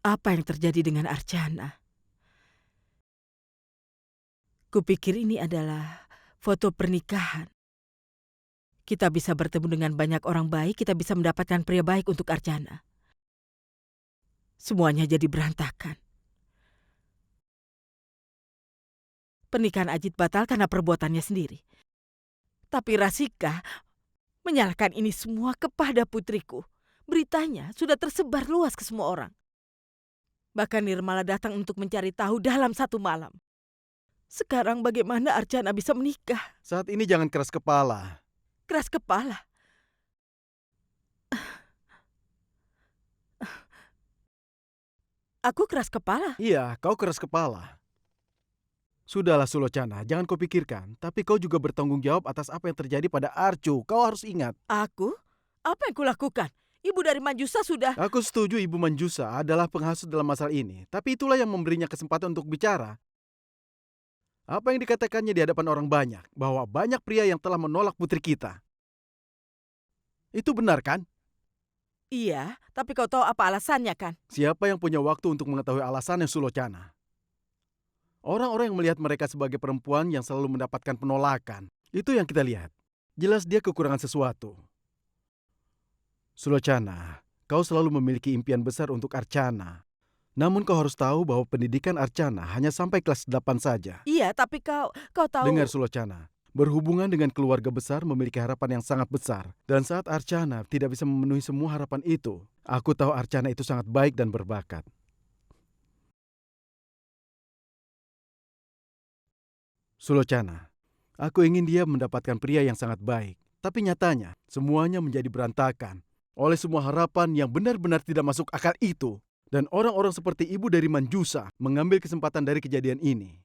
Apa yang terjadi dengan Archana? Kupikir ini adalah foto pernikahan. Kita bisa bertemu dengan banyak orang baik, kita bisa mendapatkan pria baik untuk Archana. Semuanya jadi berantakan. Pernikahan Ajit batal karena perbuatannya sendiri. Tapi Rasika menyalahkan ini semua kepada putriku. Beritanya sudah tersebar luas ke semua orang. Bahkan Nirmala datang untuk mencari tahu dalam satu malam. Sekarang bagaimana Archana bisa menikah? Saat ini jangan keras kepala. Keras kepala. Aku keras kepala. Iya, kau keras kepala. Sudahlah Sulocana, jangan kau pikirkan. Tapi kau juga bertanggung jawab atas apa yang terjadi pada Arcu. Kau harus ingat. Aku? Apa yang kulakukan? Ibu dari Manjusa sudah... Aku setuju Ibu Manjusa adalah penghasut dalam masalah ini. Tapi itulah yang memberinya kesempatan untuk bicara. Apa yang dikatakannya di hadapan orang banyak, bahwa banyak pria yang telah menolak putri kita. Itu benar kan? Iya, tapi kau tahu apa alasannya kan? Siapa yang punya waktu untuk mengetahui alasannya Sulocana? Orang-orang yang melihat mereka sebagai perempuan yang selalu mendapatkan penolakan. Itu yang kita lihat. Jelas dia kekurangan sesuatu. Sulocana, kau selalu memiliki impian besar untuk Archana. Namun kau harus tahu bahwa pendidikan Archana hanya sampai kelas 8 saja. Iya, tapi kau Dengar tahu... Sulocana, berhubungan dengan keluarga besar memiliki harapan yang sangat besar. Dan saat Archana tidak bisa memenuhi semua harapan itu, aku tahu Archana itu sangat baik dan berbakat. Sulocana, aku ingin dia mendapatkan pria yang sangat baik. Tapi nyatanya, semuanya menjadi berantakan oleh semua harapan yang benar-benar tidak masuk akal itu. Dan orang-orang seperti ibu dari Manjusa mengambil kesempatan dari kejadian ini.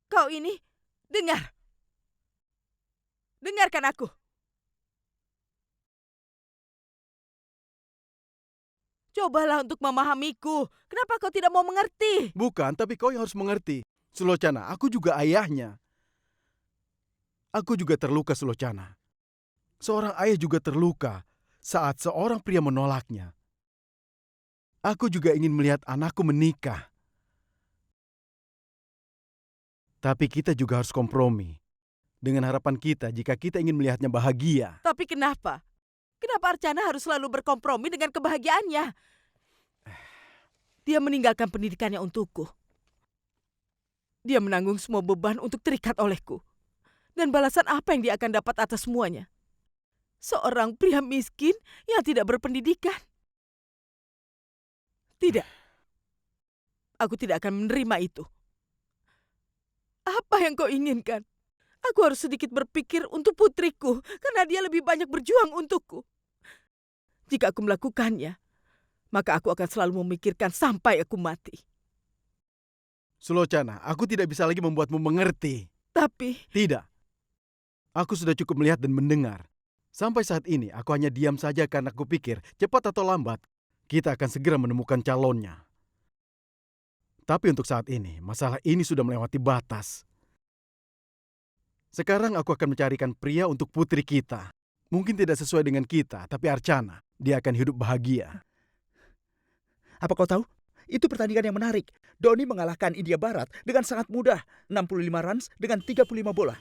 Kau ini, dengar. Dengarkan aku. Cobalah untuk memahamiku. Kenapa kau tidak mau mengerti? Bukan, tapi kau yang harus mengerti. Sulocana, aku juga ayahnya. Aku juga terluka, Sulocana. Seorang ayah juga terluka saat seorang pria menolaknya. Aku juga ingin melihat anakku menikah. Tapi kita juga harus kompromi dengan harapan kita jika kita ingin melihatnya bahagia. Tapi kenapa? Kenapa Archana harus selalu berkompromi dengan kebahagiaannya? Dia meninggalkan pendidikannya untukku. Dia menanggung semua beban untuk terikat olehku. Dan balasan apa yang dia akan dapat atas semuanya? Seorang pria miskin yang tidak berpendidikan. Tidak. Aku tidak akan menerima itu. Apa yang kau inginkan? Aku harus sedikit berpikir untuk putriku, karena dia lebih banyak berjuang untukku. Jika aku melakukannya, maka aku akan selalu memikirkan sampai aku mati. Sulocana, aku tidak bisa lagi membuatmu mengerti. Tapi, Tidak. Aku sudah cukup melihat dan mendengar. Sampai saat ini, aku hanya diam saja karena aku pikir, cepat atau lambat, kita akan segera menemukan calonnya. Tapi untuk saat ini, masalah ini sudah melewati batas. Sekarang aku akan mencarikan pria untuk putri kita. Mungkin tidak sesuai dengan kita, tapi Archana, dia akan hidup bahagia. Apa kau tahu? Itu pertandingan yang menarik. Doni mengalahkan India Barat dengan sangat mudah. 65 runs dengan 35 bola.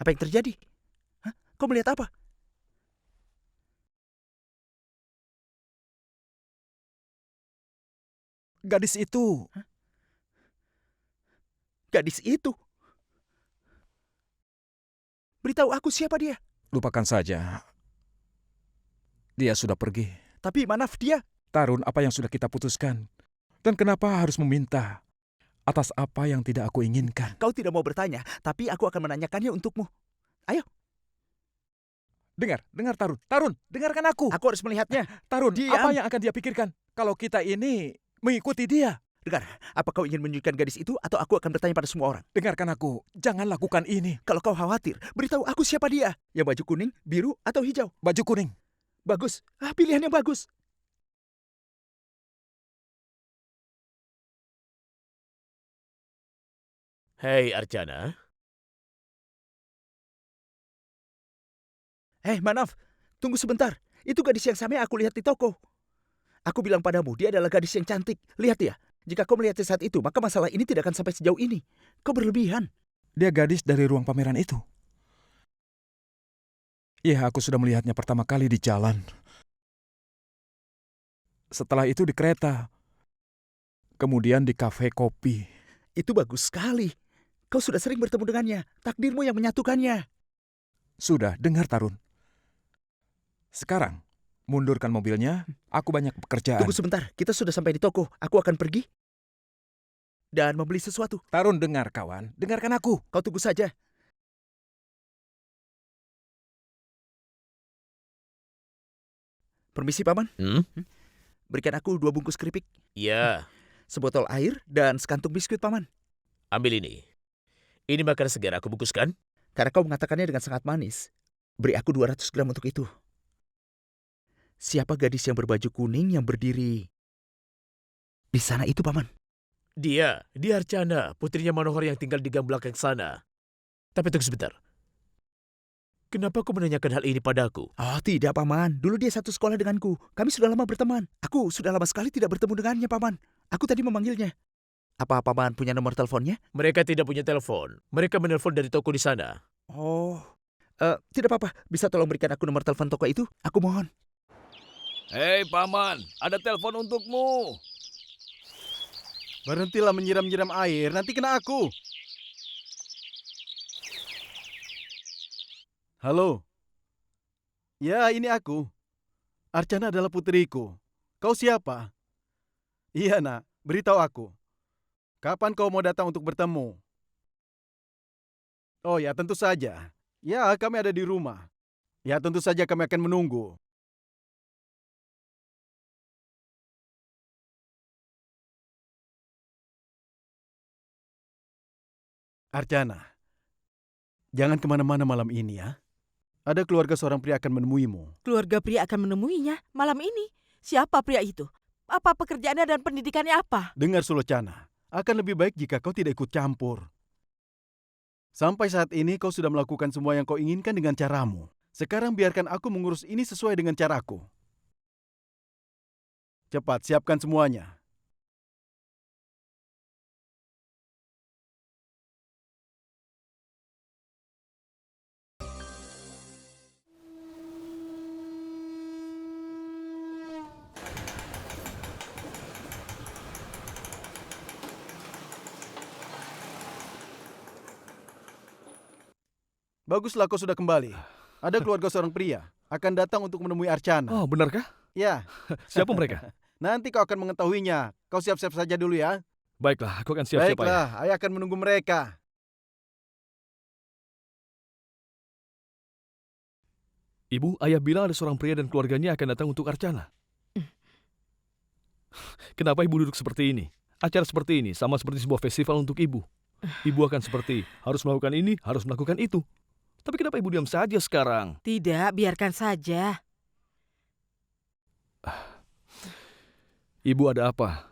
Apa yang terjadi? Hah? Kau melihat apa? Gadis itu. Hah? Gadis itu? Beritahu aku siapa dia. Lupakan saja. Dia sudah pergi. Tapi Manaf dia. Tarun, apa yang sudah kita putuskan? Dan kenapa harus meminta atas apa yang tidak aku inginkan? Kau tidak mau bertanya, tapi aku akan menanyakannya untukmu. Ayo, Dengar Tarun. Tarun, dengarkan aku. aku harus melihatnya. Tarun, Diam. apa yang akan dia pikirkan kalau kita ini mengikuti dia? Dengar, apa kau ingin menunjukkan gadis itu atau aku akan bertanya pada semua orang? Dengarkan aku, jangan lakukan ini. Kalau kau khawatir, beritahu aku siapa dia. Yang baju kuning, biru, atau hijau? Baju kuning. Bagus. Pilihan yang bagus. Hei Archana, Manaf, tunggu sebentar. Itu gadis yang sama yang aku lihat di toko. Aku bilang padamu, dia adalah gadis yang cantik. Lihat ya, jika kau melihatnya saat itu, maka masalah ini tidak akan sampai sejauh ini. Kau berlebihan. Dia gadis dari ruang pameran itu. Iya, aku sudah melihatnya pertama kali di jalan. Setelah itu di kereta. Kemudian di kafe kopi. Itu bagus sekali. Kau sudah sering bertemu dengannya. Takdirmu yang menyatukannya. Sudah, dengar Tarun. Sekarang, mundurkan mobilnya. Aku banyak pekerjaan. Tunggu sebentar, kita sudah sampai di toko. Aku akan pergi dan membeli sesuatu. Tarun, dengar kawan. Dengarkan aku. Kau tunggu saja. Permisi, Paman. Berikan aku 2 bungkus keripik, Ya, sebotol air, dan sekantung biskuit, Paman. ambil ini. Ini makanan segar aku bungkuskan. Karena kau mengatakannya dengan sangat manis. Beri aku 200 gram untuk itu. Siapa gadis yang berbaju kuning yang berdiri di sana itu, Paman? Dia Archana, putrinya Manohar yang tinggal di gang belakang sana. Tapi tunggu sebentar. Kenapa kau menanyakan hal ini padaku? Oh, tidak, Paman. Dulu dia satu sekolah denganku. Kami sudah lama berteman. Aku sudah lama sekali tidak bertemu dengannya, Paman. Aku tadi memanggilnya. Apa Paman punya nomor teleponnya? Mereka tidak punya telepon. Mereka menelpon dari toko di sana. Oh, tidak apa-apa. Bisa tolong berikan aku nomor telepon toko itu? Aku mohon. Hei Paman, ada telepon untukmu. Berhentilah menyiram-nyiram air, nanti kena aku. Halo. Ya, ini aku. Archana adalah putriku. Kau siapa? Iya, Nak. Beritahu aku. Kapan kau mau datang untuk bertemu? Oh ya, tentu saja. Ya, kami ada di rumah. Ya, tentu saja kami akan menunggu. Archana, jangan kemana-mana malam ini ya. Ada keluarga seorang pria akan menemuimu. Keluarga pria akan menemuinya malam ini. Siapa pria itu? Apa pekerjaannya dan pendidikannya apa? Dengar Sulocana, akan lebih baik jika kau tidak ikut campur. Sampai saat ini kau sudah melakukan semua yang kau inginkan dengan caramu. Sekarang biarkan aku mengurus ini sesuai dengan caraku. Cepat, siapkan semuanya. Baguslah kau sudah kembali. Ada keluarga seorang pria akan datang untuk menemui Archana. Oh, benarkah? Ya, Siapa mereka? nanti kau akan mengetahuinya. Kau siap-siap saja dulu ya. Baiklah, aku akan siap-siap. Ayah. Baiklah, ayah akan menunggu mereka. Ibu, ayah bilang ada seorang pria dan keluarganya akan datang untuk Archana. Kenapa ibu duduk seperti ini? Acara seperti ini sama seperti sebuah festival untuk ibu. Ibu akan seperti harus melakukan ini, harus melakukan itu. Tapi kenapa ibu diam saja sekarang? Tidak, biarkan saja. Ibu ada apa?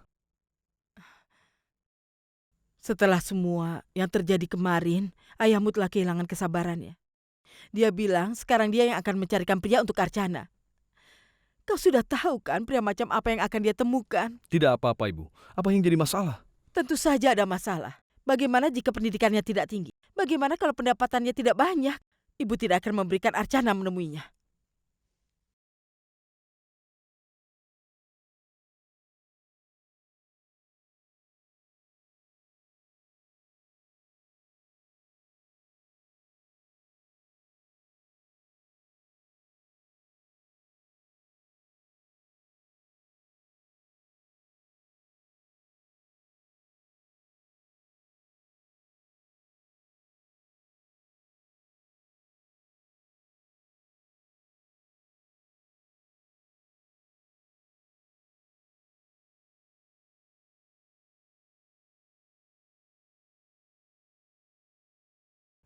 Setelah semua yang terjadi kemarin, ayahmu telah kehilangan kesabarannya. Dia bilang sekarang dia yang akan mencarikan pria untuk Archana. Kau sudah tahu kan pria macam apa yang akan dia temukan? Tidak apa-apa ibu. Apa yang jadi masalah? Tentu saja ada masalah. Bagaimana jika pendidikannya tidak tinggi? Bagaimana kalau pendapatannya tidak banyak? Ibu tidak akan memberikan Archana menemuinya.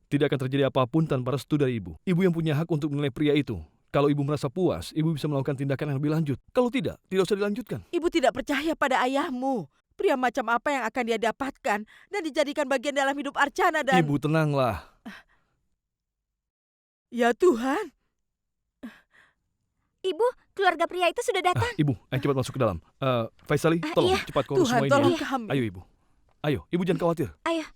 Tidak akan terjadi apapun tanpa restu dari ibu. Ibu yang punya hak untuk menilai pria itu. Kalau ibu merasa puas, ibu bisa melakukan tindakan yang lebih lanjut. Kalau tidak, tidak usah dilanjutkan. Ibu tidak percaya pada ayahmu. Pria macam apa yang akan dia dapatkan dan dijadikan bagian dalam hidup Archana dan... Ibu tenanglah. Ya Tuhan, Ibu, keluarga pria itu sudah datang. Ibu, ayo cepat masuk ke dalam. Faisali, tolong Iya. cepat kau urus Tuhan, semua ini. tolong Ya. kami. Ayo Ibu. Ayo, Ibu jangan khawatir. Ayo.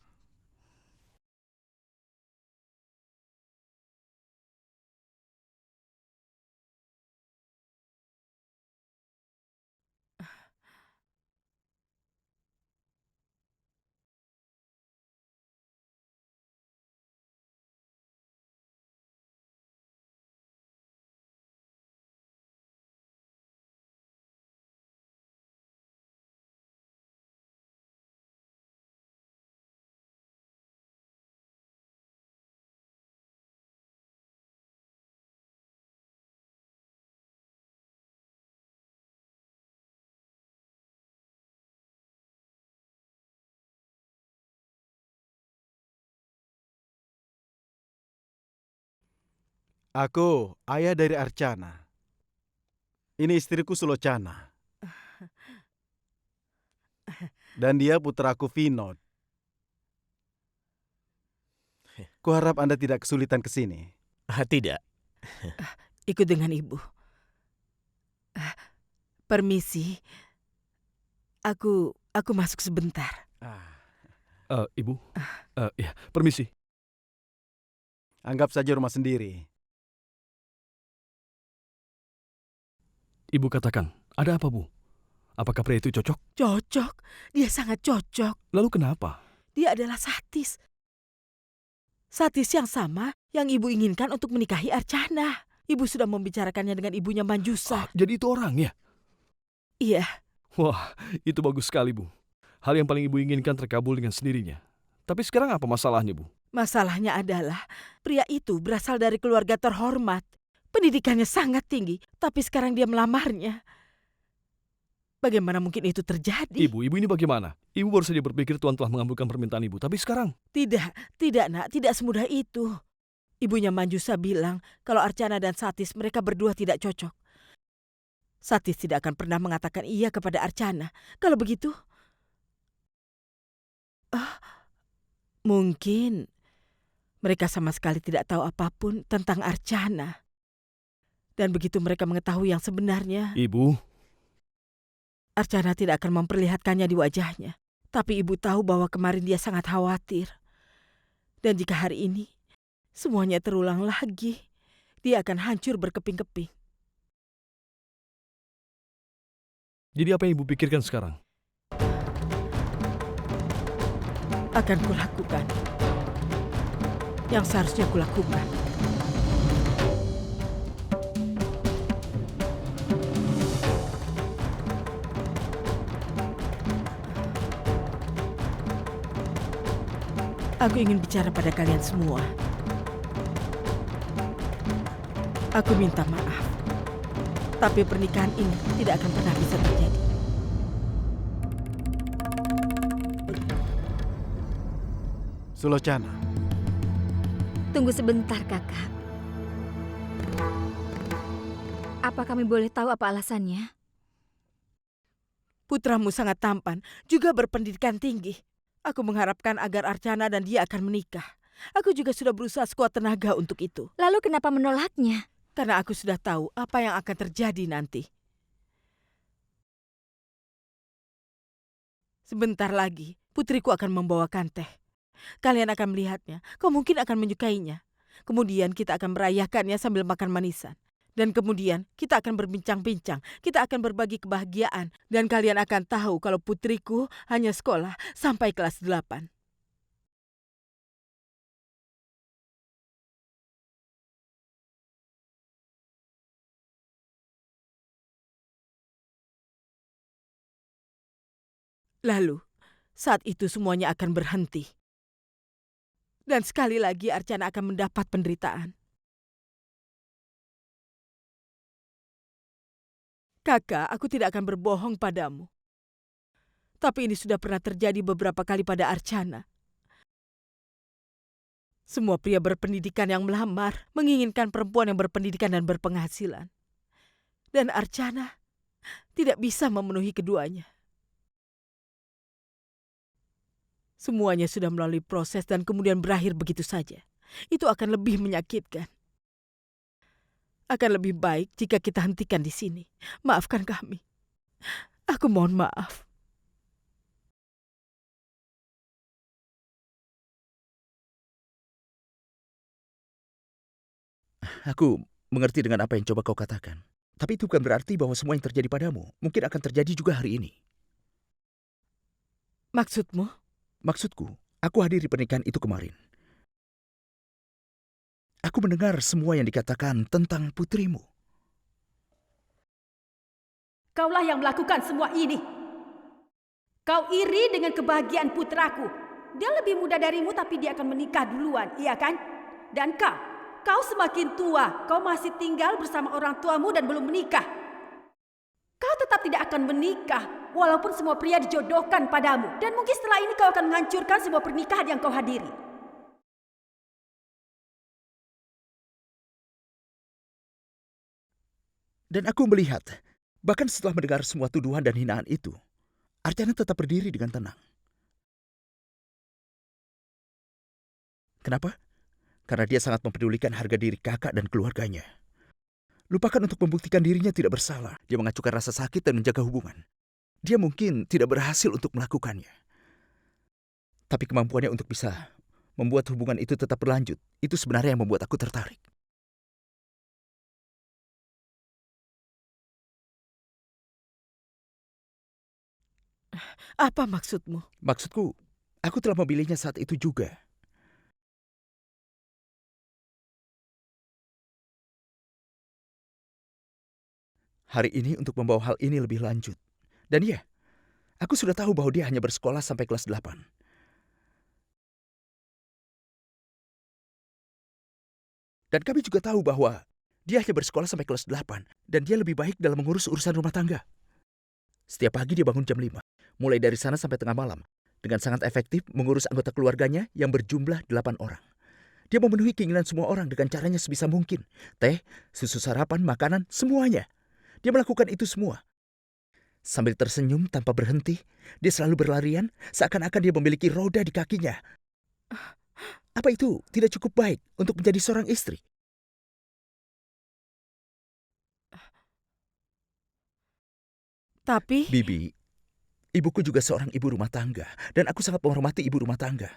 Aku ayah dari Archana. Ini istriku Sulochana. Dan dia putraku Vinod. Kuharap Anda tidak kesulitan ke sini. Tidak. Ikut dengan ibu. Permisi. Aku masuk sebentar. Ibu. Ya, permisi. Anggap saja rumah sendiri. Ibu katakan, ada apa Bu? Apakah pria itu cocok? Cocok. Dia sangat cocok. Lalu kenapa? Dia adalah Satis. Satis yang sama yang ibu inginkan untuk menikahi Archana. Ibu sudah membicarakannya dengan ibunya Manjusa. Jadi itu orangnya? Iya, Wah, itu bagus sekali Bu. Hal yang paling Ibu inginkan terkabul dengan sendirinya. Tapi sekarang apa masalahnya Bu? masalahnya adalah pria itu berasal dari keluarga terhormat. Pendidikannya sangat tinggi, tapi sekarang dia melamarnya. Bagaimana mungkin itu terjadi? Ibu ini bagaimana? Ibu baru saja berpikir Tuhan telah mengabulkan permintaan Ibu. Tapi sekarang? Tidak nak, tidak semudah itu. Ibunya Manjusa bilang kalau Archana dan Satis mereka berdua tidak cocok. Satis tidak akan pernah mengatakan iya kepada Archana. Kalau begitu, mungkin mereka sama sekali tidak tahu apapun tentang Archana. Dan begitu mereka mengetahui yang sebenarnya, Ibu, Archana tidak akan memperlihatkannya di wajahnya. Tapi ibu tahu bahwa kemarin dia sangat khawatir. Dan jika hari ini semuanya terulang lagi, dia akan hancur berkeping-keping. jadi apa yang Ibu pikirkan sekarang? Akan kulakukan yang seharusnya kulakukan. Aku ingin bicara pada kalian semua. Aku minta maaf. Tapi pernikahan ini tidak akan pernah bisa terjadi. Sulochana, Tunggu sebentar, Kakak. Apa kami boleh tahu apa alasannya? Putramu sangat tampan, juga berpendidikan tinggi. Aku mengharapkan agar Archana dan dia akan menikah. Aku juga sudah berusaha sekuat tenaga untuk itu. Lalu kenapa menolaknya? Karena aku sudah tahu apa yang akan terjadi nanti. Sebentar lagi, putriku akan membawakan teh. Kalian akan melihatnya, kau mungkin akan menyukainya. Kemudian kita akan merayakannya sambil makan manisan. Dan kemudian kita akan berbincang-bincang, kita akan berbagi kebahagiaan. Dan kalian akan tahu kalau putriku hanya sekolah sampai kelas 8. Lalu, saat itu semuanya akan berhenti. Dan sekali lagi Archana akan mendapat penderitaan. Kakak, aku tidak akan berbohong padamu. Tapi ini sudah pernah terjadi beberapa kali pada Archana. Semua pria berpendidikan yang melamar menginginkan perempuan yang berpendidikan dan berpenghasilan. Dan Archana tidak bisa memenuhi keduanya. Semuanya sudah melalui proses dan kemudian berakhir begitu saja. Itu akan lebih menyakitkan. Akan lebih baik jika kita hentikan di sini. Maafkan kami. Aku mohon maaf. Aku mengerti dengan apa yang coba kau katakan. Tapi itu bukan berarti bahwa semua yang terjadi padamu mungkin akan terjadi juga hari ini. Maksudmu? Maksudku, aku hadiri pernikahan itu kemarin. Aku mendengar semua yang dikatakan tentang putrimu. Kaulah yang melakukan semua ini. Kau iri dengan kebahagiaan putraku. Dia lebih muda darimu tapi dia akan menikah duluan, iya kan? Dan kau semakin tua, kau masih tinggal bersama orang tuamu dan belum menikah. Kau tetap tidak akan menikah, walaupun semua pria dijodohkan padamu. Dan mungkin setelah ini kau akan menghancurkan semua pernikahan yang kau hadiri. Dan aku melihat, bahkan setelah mendengar semua tuduhan dan hinaan itu, Archana tetap berdiri dengan tenang. Kenapa? Karena dia sangat mempedulikan harga diri kakak dan keluarganya. Lupakan untuk membuktikan dirinya tidak bersalah. Dia mengacukan rasa sakit dan menjaga hubungan. Dia mungkin tidak berhasil untuk melakukannya. Tapi kemampuannya untuk bisa membuat hubungan itu tetap berlanjut, itu sebenarnya yang membuat aku tertarik. Apa maksudmu? Maksudku, aku telah memilihnya saat itu juga. Hari ini untuk membawa hal ini lebih lanjut. Dan iya, aku sudah tahu bahwa dia hanya bersekolah sampai kelas 8. Dan kami juga tahu bahwa dia hanya bersekolah sampai kelas 8. Dan dia lebih baik dalam mengurus urusan rumah tangga. Setiap pagi dia bangun jam 5. Mulai dari sana sampai tengah malam. Dengan sangat efektif mengurus anggota keluarganya yang berjumlah 8 orang. Dia memenuhi keinginan semua orang dengan caranya sebisa mungkin. Teh, susu sarapan, makanan, semuanya. Dia melakukan itu semua. Sambil tersenyum tanpa berhenti, dia selalu berlarian seakan-akan dia memiliki roda di kakinya. Apa itu tidak cukup baik untuk menjadi seorang istri? Tapi Bibi, ibuku juga seorang ibu rumah tangga, dan aku sangat menghormati ibu rumah tangga.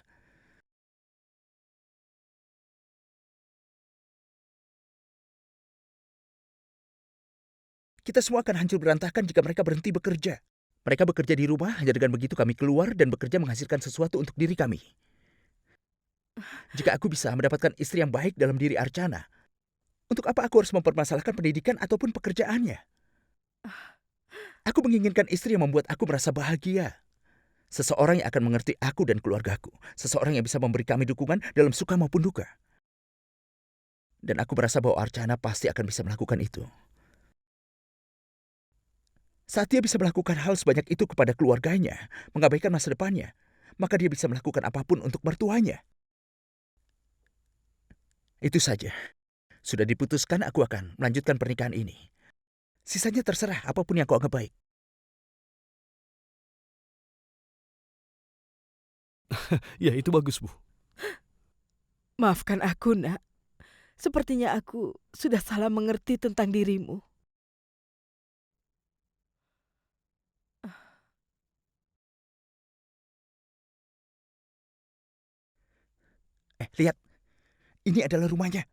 Kita semua akan hancur berantakan jika mereka berhenti bekerja. Mereka bekerja di rumah, hanya dengan begitu kami keluar dan bekerja menghasilkan sesuatu untuk diri kami. Jika aku bisa mendapatkan istri yang baik dalam diri Archana, untuk apa aku harus mempermasalahkan pendidikan ataupun pekerjaannya? Aku menginginkan istri yang membuat aku merasa bahagia. Seseorang yang akan mengerti aku dan keluargaku. Seseorang yang bisa memberi kami dukungan dalam suka maupun duka. Dan aku merasa bahwa Archana pasti akan bisa melakukan itu. Saat dia bisa melakukan hal sebanyak itu kepada keluarganya, mengabaikan masa depannya, maka dia bisa melakukan apapun untuk mertuanya. Itu saja. Sudah diputuskan aku akan melanjutkan pernikahan ini. Sisanya terserah apapun yang kau anggap baik. Ya, itu bagus, Bu. maafkan aku, Nak. Sepertinya aku sudah salah mengerti tentang dirimu. Lihat. Ini adalah rumahnya.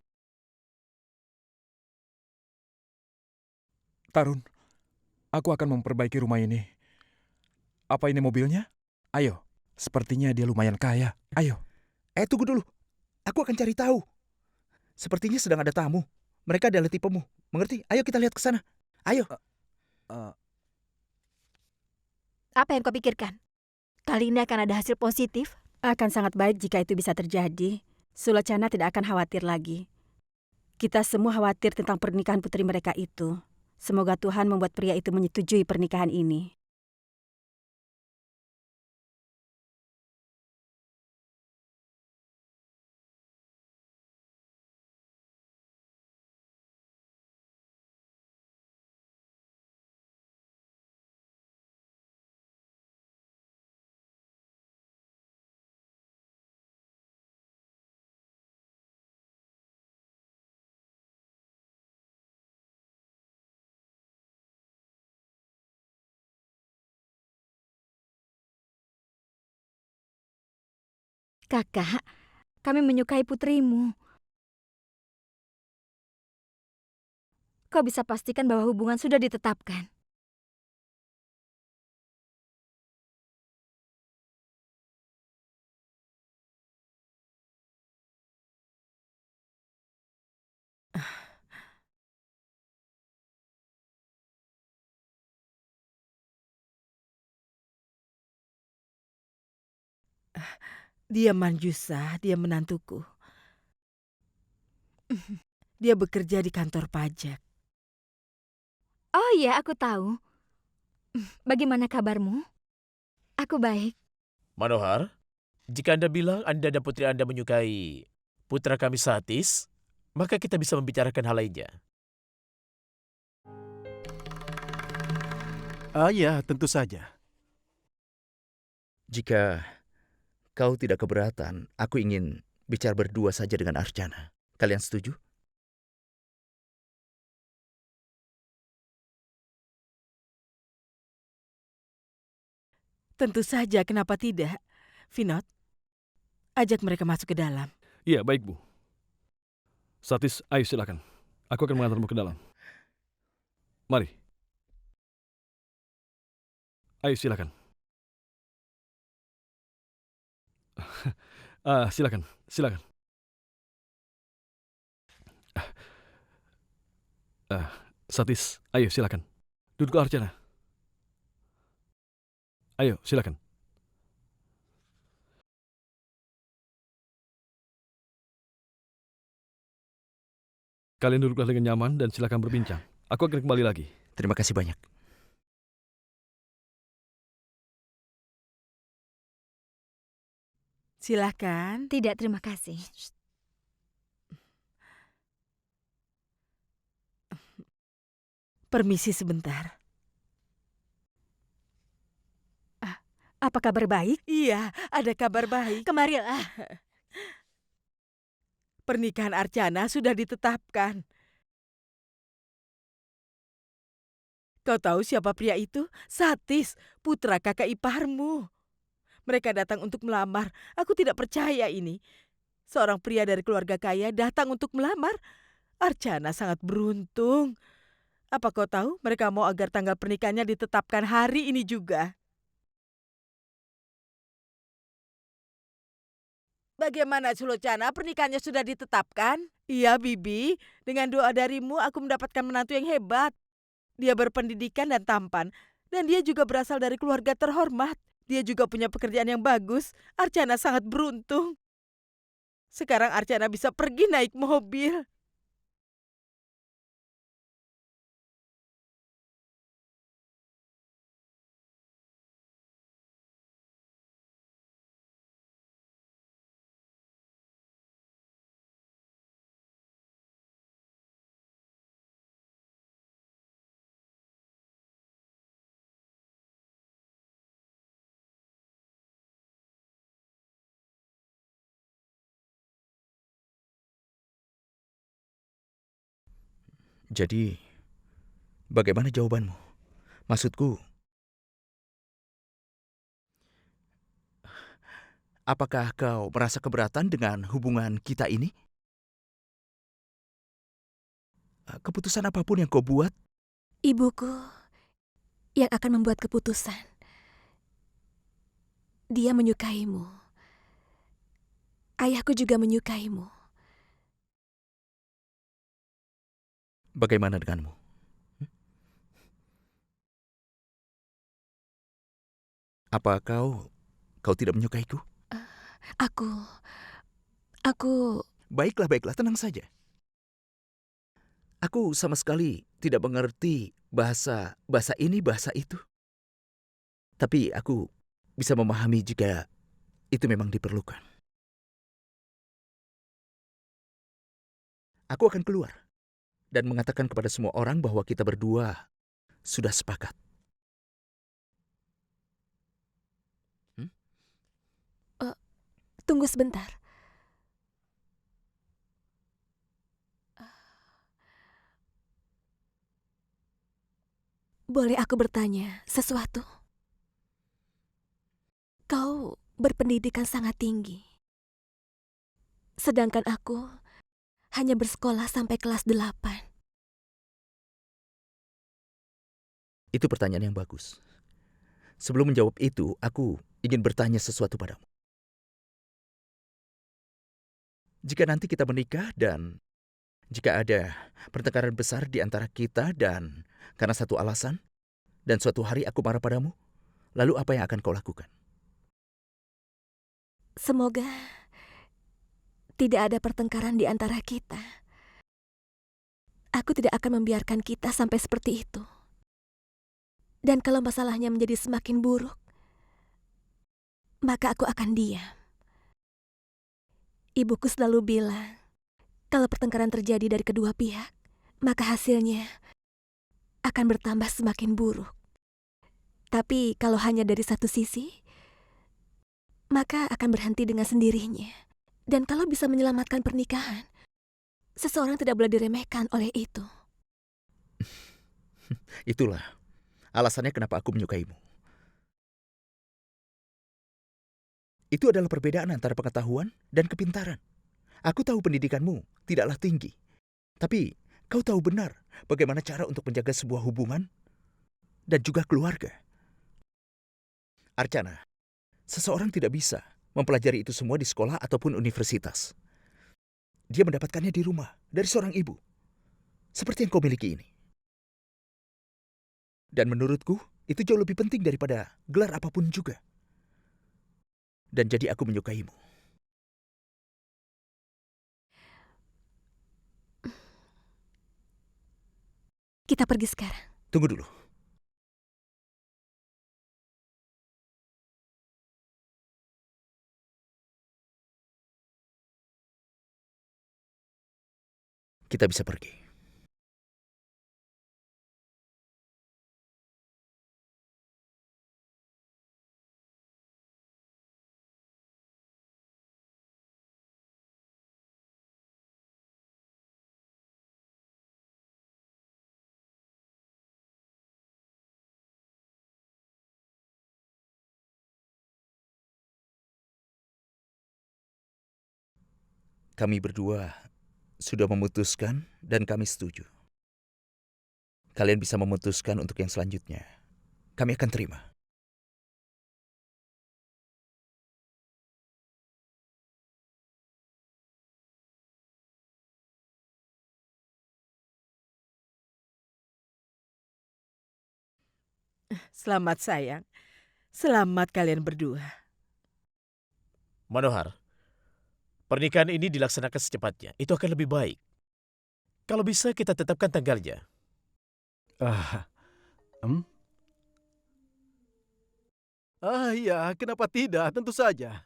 Tarun, aku akan memperbaiki rumah ini. Apa ini mobilnya? Ayo, sepertinya dia lumayan kaya. Ayo. Tunggu dulu. Aku akan cari tahu. Sepertinya sedang ada tamu. Mereka adalah tipemu. Mengerti? Ayo kita lihat ke sana. Ayo. Apa yang kau pikirkan? Kali ini akan ada hasil positif? Akan sangat baik jika itu bisa terjadi. Sulochana tidak akan khawatir lagi. Kita semua khawatir tentang pernikahan putri mereka itu. Semoga Tuhan membuat pria itu menyetujui pernikahan ini. Kakak, kami menyukai putrimu. Kau bisa pastikan bahwa hubungan sudah ditetapkan. Dia Manjusa, dia menantuku. Dia bekerja di kantor pajak. Oh iya, aku tahu. Bagaimana kabarmu? Aku baik. Manohar, jika Anda bilang Anda dan putri Anda menyukai putra kami Satis, maka kita bisa membicarakan hal lainnya. Ya, tentu saja. Jika kau tidak keberatan, aku ingin bicara berdua saja dengan Archana. Kalian setuju? Tentu saja, kenapa tidak? Vinod, ajak mereka masuk ke dalam. Iya, baik Bu. Satis, ayo silakan. Aku akan mengantarmu ke dalam. Mari. Ayo silakan. Silakan, silakan. Satis, ayo silakan. Duduk Archana. Ayo, silakan. Kalian duduklah dengan nyaman dan silakan berbincang. Aku akan kembali lagi. Terima kasih banyak. Silakan. Tidak, terima kasih. Permisi sebentar. Apa kabar baik? Iya, ada kabar baik. Kemarilah. Pernikahan Archana sudah ditetapkan. Kau tahu siapa pria itu? Satis, putra kakak iparmu. Mereka datang untuk melamar. Aku tidak percaya ini. Seorang pria dari keluarga kaya datang untuk melamar. Archana sangat beruntung. Apa kau tahu mereka mau agar tanggal pernikahannya ditetapkan hari ini juga? Bagaimana Sulocana, pernikahannya sudah ditetapkan? Iya, Bibi. Dengan doa darimu, aku mendapatkan menantu yang hebat. Dia berpendidikan dan tampan. Dan dia juga berasal dari keluarga terhormat. Dia juga punya pekerjaan yang bagus. Archana sangat beruntung. Sekarang Archana bisa pergi naik mobil. Jadi, bagaimana jawabanmu? Maksudku, apakah kau merasa keberatan dengan hubungan kita ini? Keputusan apapun yang kau buat, Ibuku yang akan membuat keputusan. Dia menyukaimu. Ayahku juga menyukaimu. bagaimana denganmu? Apa kau tidak menyukaiku? Aku... Aku... Baiklah, baiklah, tenang saja. Aku sama sekali tidak mengerti bahasa ini, bahasa itu. Tapi aku bisa memahami jika itu memang diperlukan. Aku akan keluar dan mengatakan kepada semua orang bahwa kita berdua sudah sepakat. Tunggu sebentar. Boleh aku bertanya sesuatu? Kau berpendidikan sangat tinggi. Sedangkan aku hanya bersekolah sampai kelas 8. Itu pertanyaan yang bagus. Sebelum menjawab itu, aku ingin bertanya sesuatu padamu. Jika nanti kita menikah dan jika ada pertengkaran besar di antara kita dan karena satu alasan, dan suatu hari aku marah padamu, lalu apa yang akan kau lakukan? Semoga tidak ada pertengkaran di antara kita. Aku tidak akan membiarkan kita sampai seperti itu. Dan kalau masalahnya menjadi semakin buruk, maka aku akan diam. Ibuku selalu bilang, kalau pertengkaran terjadi dari kedua pihak, maka hasilnya akan bertambah semakin buruk. Tapi kalau hanya dari satu sisi, maka akan berhenti dengan sendirinya. Dan kalau bisa menyelamatkan pernikahan, seseorang tidak boleh diremehkan oleh itu. Itulah alasannya kenapa aku menyukaimu. Itu adalah perbedaan antara pengetahuan dan kepintaran. Aku tahu pendidikanmu tidaklah tinggi, tapi kau tahu benar bagaimana cara untuk menjaga sebuah hubungan dan juga keluarga. Archana, seseorang tidak bisa mempelajari itu semua di sekolah ataupun universitas. Dia mendapatkannya di rumah, dari seorang ibu. Seperti yang kau miliki ini. Dan menurutku, itu jauh lebih penting daripada gelar apapun juga. Dan jadi aku menyukaimu. Kita pergi sekarang. Tunggu dulu. Kita bisa pergi. Kami berdua sudah memutuskan dan kami setuju. Kalian bisa memutuskan untuk yang selanjutnya. Kami akan terima. Selamat sayang. Selamat kalian berdua. Manohar, pernikahan ini dilaksanakan secepatnya. Itu akan lebih baik. Kalau bisa kita tetapkan tanggalnya. Ah, hmm? Iya, kenapa tidak? Tentu saja.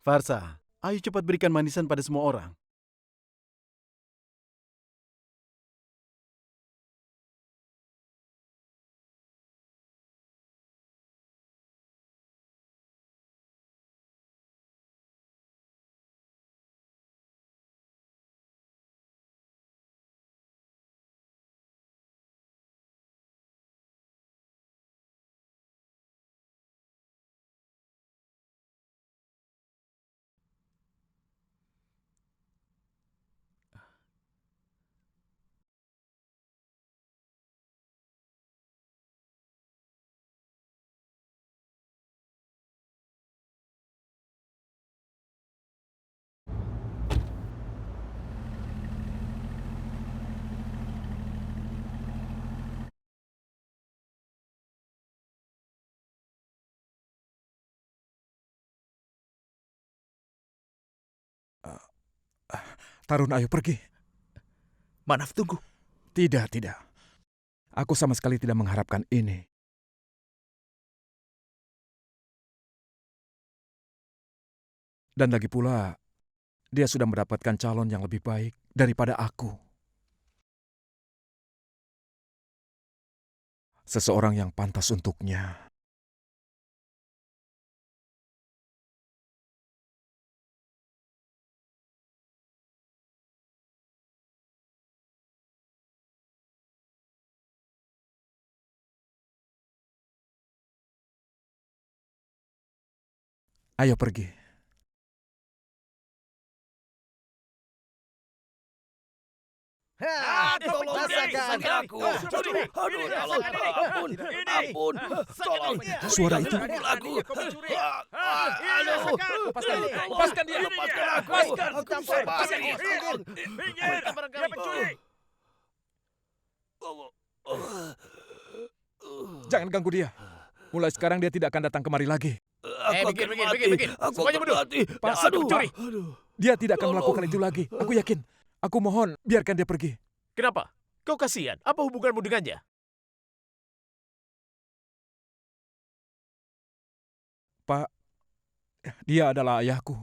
Farsa, ayo cepat berikan manisan pada semua orang. Tarun, ayo pergi. Maaf, tunggu. Tidak, tidak. Aku sama sekali tidak mengharapkan ini. Dan lagi pula, dia sudah mendapatkan calon yang lebih baik daripada aku. Seseorang yang pantas untuknya. Ayo pergi. Tolong rasakan. aku. Aduh, tolong, ampun, ampun, tolong. Suara itu. Aku. Lepaskan dia. Lepaskan aku. Aku bisa mati. Jangan ganggu dia. Mulai sekarang dia tidak akan datang kemari lagi. Aku akan mati. Aku Semuanya akan mundur. mati. Pak, Aduh, pencuri. aduh. Dia tidak akan Tolong. melakukan itu lagi. Aku yakin. Aku mohon, biarkan dia pergi. Kenapa? Kau kasihan. Apa hubunganmu dengannya? Pak, dia adalah ayahku.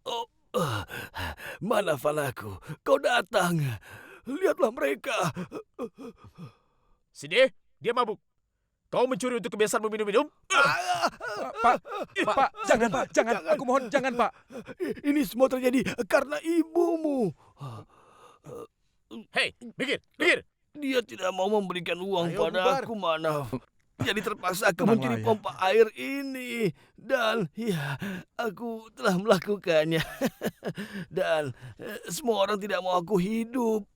Oh, mana falaku? Kau datang. Lihatlah mereka. Sini, dia mabuk. Kau mencuri untuk kebiasaan minum-minum? Pak, jangan. Aku mohon, jangan, Pak. Ini semua terjadi karena ibumu. Hei, mikir. Dia tidak mau memberikan uang Ayo, padaku, Manaf. Jadi terpaksa aku Tenanglah, mencuri Ayah. pompa air ini. Dan ya, aku telah melakukannya. Dan semua orang tidak mau aku hidup.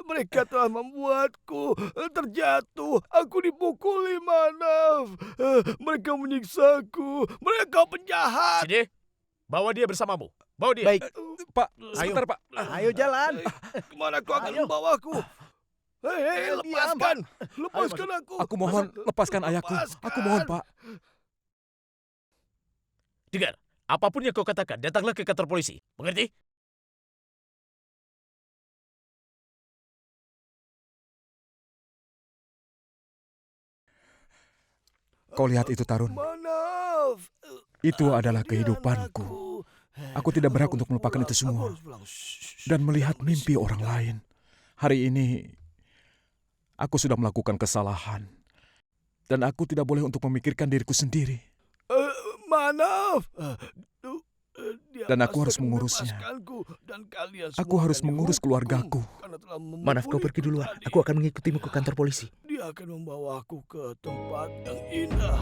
Mereka telah membuatku terjatuh. Aku dipukuli, Manaf. Mereka menyiksaku. Mereka penjahat. Sini, bawa dia bersamamu. Bawa dia. Baik. Pak, sebentar, Pak. Ayo jalan. Kemana kau akan membawaku? Hei, lepaskan. Lepaskan aku. Aku mohon, lepaskan ayahku. Aku mohon, Pak. Dengar, apapun yang kau katakan, datanglah ke kantor polisi. Mengerti? Kau lihat itu, Tarun. Manaf. Itu adalah Dia kehidupanku. anakku. Aku tidak berhak Aku untuk harus melupakan pulang, itu aku semua. harus pulang. Shh, Dan melihat jangan mimpi berisik, orang jangan. lain. Hari ini, aku sudah melakukan kesalahan. Dan aku tidak boleh untuk memikirkan diriku sendiri. Manaf. Dia Dan aku pasti harus akan mengurusnya. membebaskanku, dan kalian Aku semua harus akan mengurus dihukum keluargaku. karena telah Manaf, kau pergi memukuliku duluan. tadi. Aku akan mengikutimu ke kantor polisi. Dia akan membawaku ke tempat yang indah.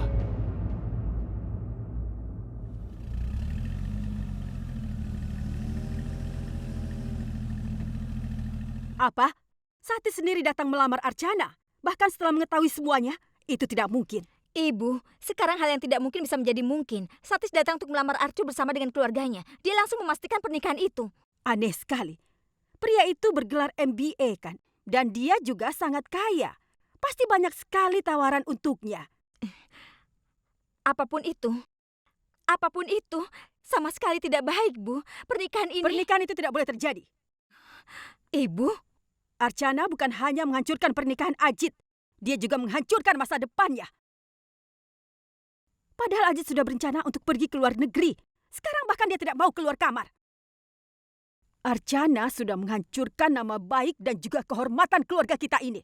Apa? Satis sendiri datang melamar Archana? Bahkan setelah mengetahui semuanya, itu tidak mungkin. Ibu, sekarang hal yang tidak mungkin bisa menjadi mungkin. Satis datang untuk melamar Archu bersama dengan keluarganya. Dia langsung memastikan pernikahan itu. Aneh sekali. Pria itu bergelar MBA kan? Dan dia juga sangat kaya. Pasti banyak sekali tawaran untuknya. Apapun itu, sama sekali tidak baik, Bu. Pernikahan ini... Pernikahan itu tidak boleh terjadi. Ibu, Archana bukan hanya menghancurkan pernikahan Ajit. Dia juga menghancurkan masa depannya. Padahal Ajit sudah berencana untuk pergi ke luar negeri. Sekarang bahkan dia tidak mau keluar kamar. Archana sudah menghancurkan nama baik dan juga kehormatan keluarga kita ini.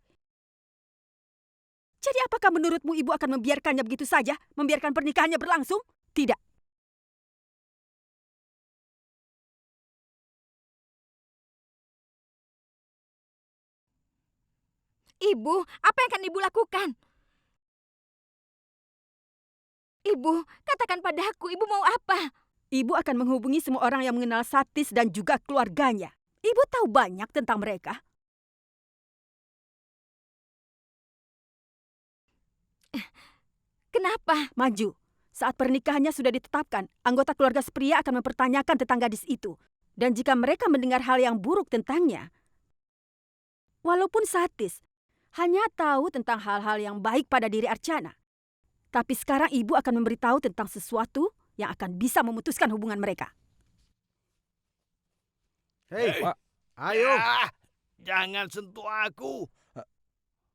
Jadi apakah menurutmu ibu akan membiarkannya begitu saja? Membiarkan pernikahannya berlangsung? Tidak. Ibu, apa yang akan Ibu lakukan? Ibu, katakan padaku, Ibu mau apa? Ibu akan menghubungi semua orang yang mengenal Satis dan juga keluarganya. Ibu tahu banyak tentang mereka. Kenapa? Maju. Saat pernikahannya sudah ditetapkan, anggota keluarga Spria akan mempertanyakan tentang gadis itu. Dan jika mereka mendengar hal yang buruk tentangnya, walaupun Satis hanya tahu tentang hal-hal yang baik pada diri Archana, tapi sekarang ibu akan memberitahu tentang sesuatu yang akan bisa memutuskan hubungan mereka. Hei, Pak. ayo. Jangan sentuh aku.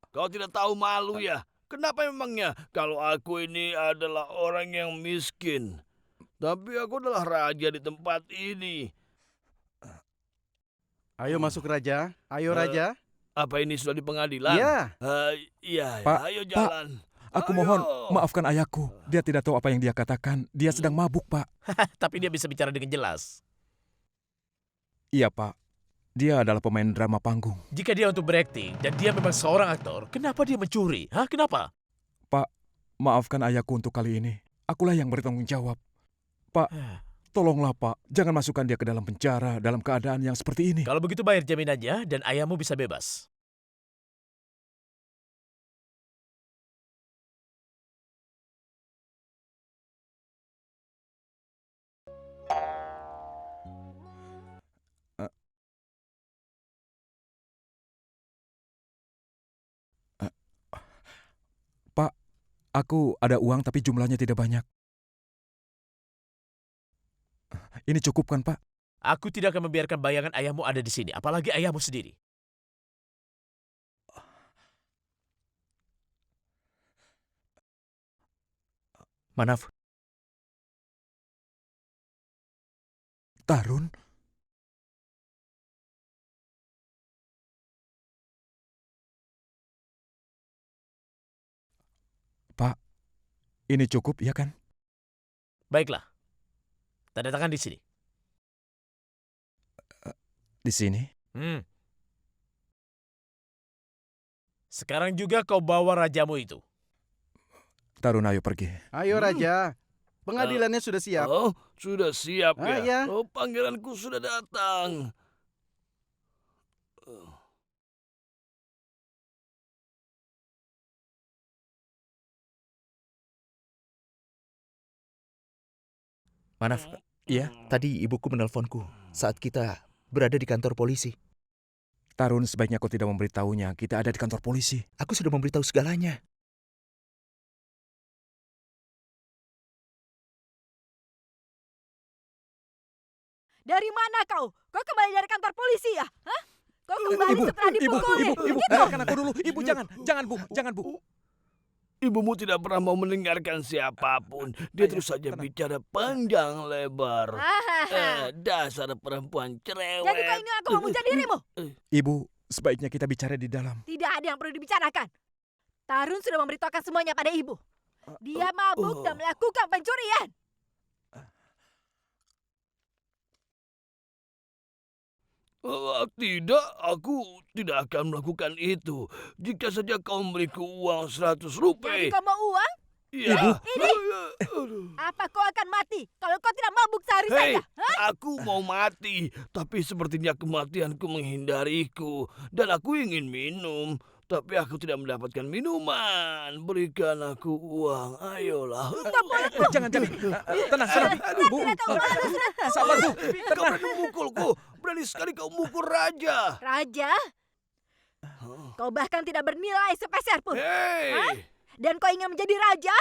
Kau tidak tahu malu ya? Kenapa memangnya kalau aku ini adalah orang yang miskin? Tapi aku adalah raja di tempat ini. Ayo masuk Raja. Ayo Raja. Apa ini sudah di pengadilan? Iya. Iya, Pak, ayo jalan. Aku Ayo. mohon, maafkan ayahku. Dia tidak tahu apa yang dia katakan. Dia sedang mabuk, Pak. Tapi dia bisa bicara dengan jelas. Iya, Pak. Dia adalah pemain drama panggung. Jika dia untuk berakting dan dia memang seorang aktor, kenapa dia mencuri? Hah, kenapa? Pak, maafkan ayahku untuk kali ini. Akulah yang bertanggung jawab. Pak, tolonglah Pak, jangan masukkan dia ke dalam penjara dalam keadaan yang seperti ini. Kalau begitu bayar jaminannya dan ayahmu bisa bebas. Pak, aku ada uang tapi jumlahnya tidak banyak. Ini cukup kan, Pak? Aku tidak akan membiarkan bayangan ayahmu ada di sini, apalagi ayahmu sendiri. Manaf, Tarun? Pak, ini cukup, ya kan? Baiklah, tanda tangan di sini. Di sini? Sekarang juga kau bawa rajamu itu. Tarun, ayo pergi. Ayo Raja, pengadilannya sudah siap. Oh, sudah siap Ah, ya? ya. Oh, pangeranku sudah datang. Manaf, iya, tadi ibuku menelponku saat kita berada di kantor polisi. Tarun, sebaiknya kau tidak memberitahunya. Kita ada di kantor polisi. Aku sudah memberitahu segalanya. Dari mana kau? Kau kembali dari kantor polisi ya? Hah? Kau kembali setelah dipukuli. Ibu, dengarkan aku dulu. Ibu, jangan Bu, jangan Bu. Ibumu tidak pernah mau mendengarkan siapapun. Dia terus saja bicara panjang lebar. Dasar perempuan cerewet. Jadi kau ingin aku memuja dirimu? Ibu, sebaiknya kita bicara di dalam. Tidak ada yang perlu dibicarakan. Tarun sudah memberitahukan semuanya pada ibu. Dia mabuk dan melakukan pencurian. Tidak, aku tidak akan melakukan itu. Jika saja kau memberiku uang 100 Jadi rupiah. kau mau uang? Ya. Ini? Apa kau akan mati kalau kau tidak mabuk sehari Hei, saja? Hah? aku mau mati, tapi sepertinya kematianku menghindariku. Dan aku ingin minum, tapi aku tidak mendapatkan minuman. Berikan aku uang, ayolah. Jangan. Tenang. Bu, sabar Bu. Kau berani memukulku. Berani sekali kau mukul raja. Raja? Kau bahkan tidak bernilai sepeser pun. Hei. Dan kau ingin menjadi raja?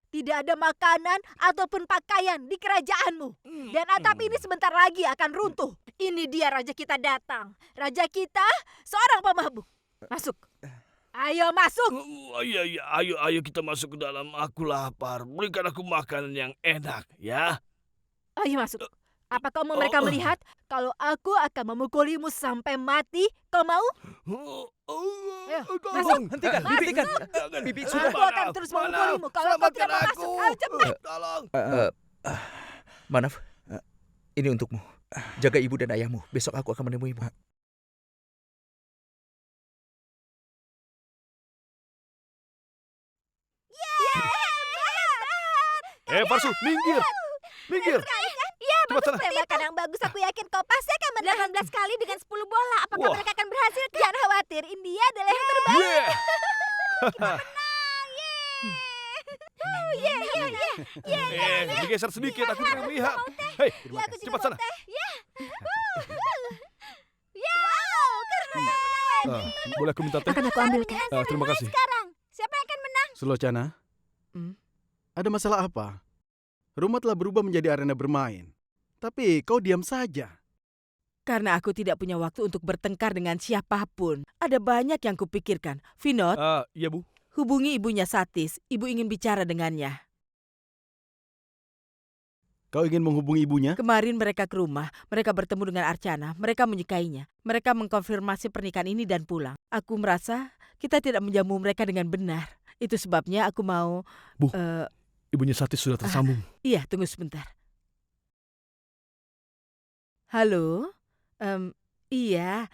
Tidak ada makanan ataupun pakaian di kerajaanmu. Dan atap ini sebentar lagi akan runtuh. Ini dia raja kita datang. Raja kita seorang pemabuk. Masuk. Ayo masuk. Iya, ayo kita masuk ke dalam. Aku lapar. Berikan aku makanan yang enak, ya. Ayo masuk. Apa kau mau mereka melihat kalau aku akan memukulimu sampai mati? Kau mau? Masuk. Hentikan. Bibi, Aku akan terus memukulimu kalau kau tidak mau masuk. Ayo cepat. Tolong. Manaf, ini untukmu. Jaga ibu dan ayahmu. Besok aku akan menemuimu. Parsu, minggir. Minggir. Iya, Cepat sana. tembakan yang bagus. Aku yakin kau pasti akan menang. 18 kali dengan 10 bola. Apakah Wah. mereka akan berhasil? Jangan khawatir, India adalah yang terbaik. Yeah. Digeser sedikit, aku tidak melihat. Hei, cepat sana. Boleh aku minta teh? Akan aku ambilkan. Terima kasih. Sekarang, siapa yang akan menang? Sulochana, ada masalah apa? Rumah telah berubah menjadi arena bermain. Tapi kau diam saja. Karena aku tidak punya waktu untuk bertengkar dengan siapapun. Ada banyak yang kupikirkan. Vinod, Iya, Bu. hubungi ibunya Satis. Ibu ingin bicara dengannya. Kau ingin menghubungi ibunya? Kemarin mereka ke rumah. Mereka bertemu dengan Archana. Mereka menyukainya. Mereka mengkonfirmasi pernikahan ini dan pulang. Aku merasa kita tidak menjamu mereka dengan benar. Itu sebabnya aku mau... Bu. Ibunya Satis sudah tersambung. Iya, tunggu sebentar. Halo? Iya,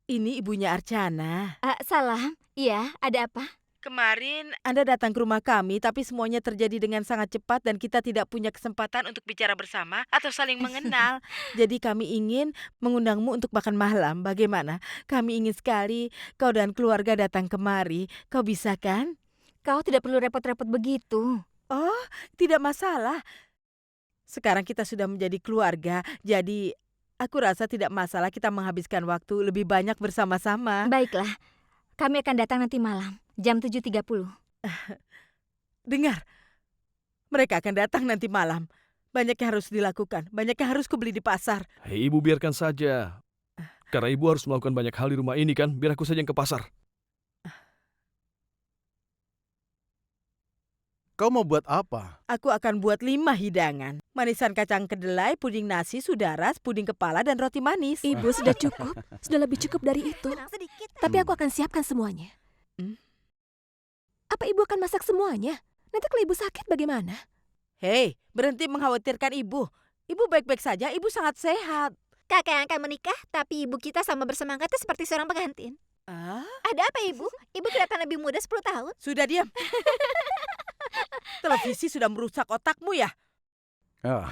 ini ibunya Archana. Salam. Iya, ada apa? Kemarin Anda datang ke rumah kami, tapi semuanya terjadi dengan sangat cepat dan kita tidak punya kesempatan untuk bicara bersama atau saling mengenal. Jadi kami ingin mengundangmu untuk makan malam. Bagaimana? Kami ingin sekali kau dan keluarga datang kemari. Kau bisa kan? Kau tidak perlu repot-repot begitu. Oh, tidak masalah. Sekarang kita sudah menjadi keluarga, jadi aku rasa tidak masalah kita menghabiskan waktu lebih banyak bersama-sama. Baiklah, kami akan datang nanti malam, jam 7.30. Dengar, mereka akan datang nanti malam. Banyak yang harus dilakukan, banyak yang harus kubeli di pasar. Hei, ibu biarkan saja. Karena ibu harus melakukan banyak hal di rumah ini kan, biar aku saja yang ke pasar. Kau mau buat apa? Aku akan buat 5 hidangan. Manisan kacang kedelai, puding nasi, sudaras, puding kepala, dan roti manis. Ibu sudah cukup, sudah lebih cukup dari itu. Tenang sedikit. Tapi aku akan siapkan semuanya. Apa ibu akan masak semuanya? Nanti kalau ibu sakit bagaimana? Hei, berhenti mengkhawatirkan ibu. Ibu baik-baik saja, ibu sangat sehat. Kakak yang akan menikah, tapi ibu kita sama bersemangatnya seperti seorang pengantin. Ah, Ada apa ibu? Ibu kelihatan lebih muda 10 tahun. sudah diam. Televisi sudah merusak otakmu ya? Ah,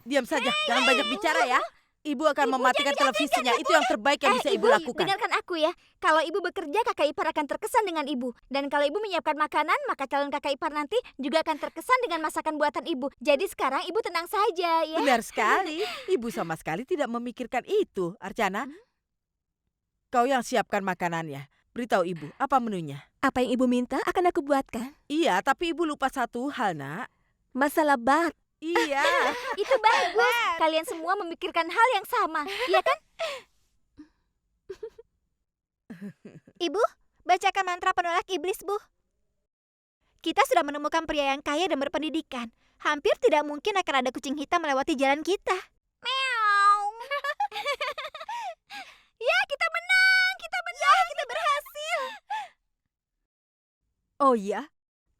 Diam saja, jangan banyak bicara ya. Ibu akan Ibu, mematikan jangan televisinya. Itu yang terbaik yang bisa ibu lakukan. Dengarkan aku ya. Kalau ibu bekerja, kakak ipar akan terkesan dengan ibu. Dan kalau ibu menyiapkan makanan, maka calon kakak ipar nanti juga akan terkesan dengan masakan buatan ibu. Jadi sekarang ibu tenang saja ya. Benar sekali. Ibu sama sekali tidak memikirkan itu, Archana. Kau yang siapkan makanannya. Beritahu ibu, apa menunya? Apa yang ibu minta akan aku buatkan. Iya, tapi ibu lupa satu hal, nak. Masalah bat. Iya. Itu bagus. Kalian semua memikirkan hal yang sama, iya kan? Ibu, bacakan mantra penolak iblis, Bu. Kita sudah menemukan pria yang kaya dan berpendidikan. Hampir tidak mungkin akan ada kucing hitam melewati jalan kita. Meow. Ya, kita menang. Kita menang. Kita berhasil. Oh iya?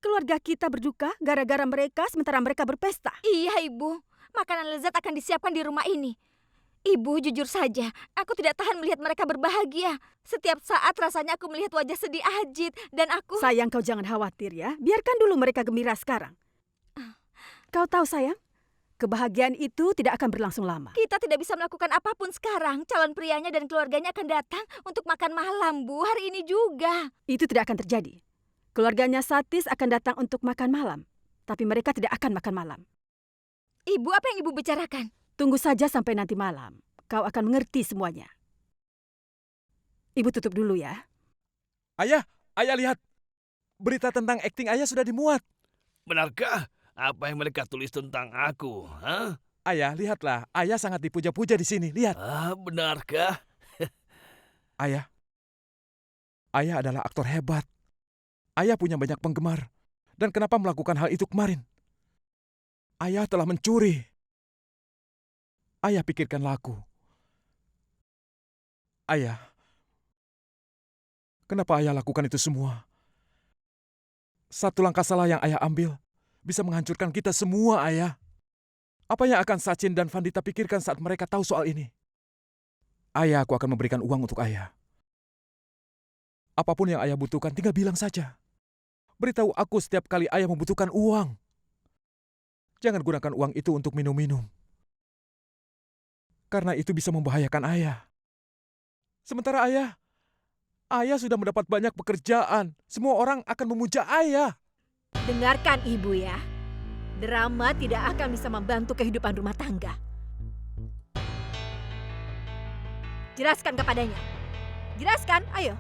Keluarga kita berduka gara-gara mereka sementara mereka berpesta. Iya, Ibu. Makanan lezat akan disiapkan di rumah ini. Ibu, jujur saja, aku tidak tahan melihat mereka berbahagia. Setiap saat rasanya aku melihat wajah sedih Ajit dan aku... Sayang, kau jangan khawatir ya. Biarkan dulu mereka gembira sekarang. Kau tahu sayang, kebahagiaan itu tidak akan berlangsung lama. Kita tidak bisa melakukan apapun sekarang. Calon prianya dan keluarganya akan datang untuk makan malam, Bu. Hari ini juga. Itu tidak akan terjadi. Keluarganya Satis akan datang untuk makan malam. Tapi mereka tidak akan makan malam. Ibu, apa yang Ibu bicarakan? Tunggu saja sampai nanti malam. Kau akan mengerti semuanya. Ibu tutup dulu ya. Ayah, ayah lihat. Berita tentang akting ayah sudah dimuat. Benarkah apa yang mereka tulis tentang aku? Hah? Ayah, lihatlah. Ayah sangat dipuja-puja di sini. Lihat. Benarkah? Ayah. Ayah adalah aktor hebat. Ayah punya banyak penggemar. Dan kenapa melakukan hal itu kemarin? Ayah telah mencuri. Ayah pikirkanlah aku. Ayah. Kenapa ayah lakukan itu semua? Satu langkah salah yang ayah ambil bisa menghancurkan kita semua, ayah. Apa yang akan Sachin dan Vandita pikirkan saat mereka tahu soal ini? Ayah, aku akan memberikan uang untuk ayah. Apapun yang ayah butuhkan, tinggal bilang saja. Beritahu aku setiap kali ayah membutuhkan uang. Jangan gunakan uang itu untuk minum-minum. Karena itu bisa membahayakan ayah. Sementara ayah sudah mendapat banyak pekerjaan. Semua orang akan memuja ayah. Dengarkan ibu ya. Drama tidak akan bisa membantu kehidupan rumah tangga. Jelaskan kepadanya. Jelaskan, ayo.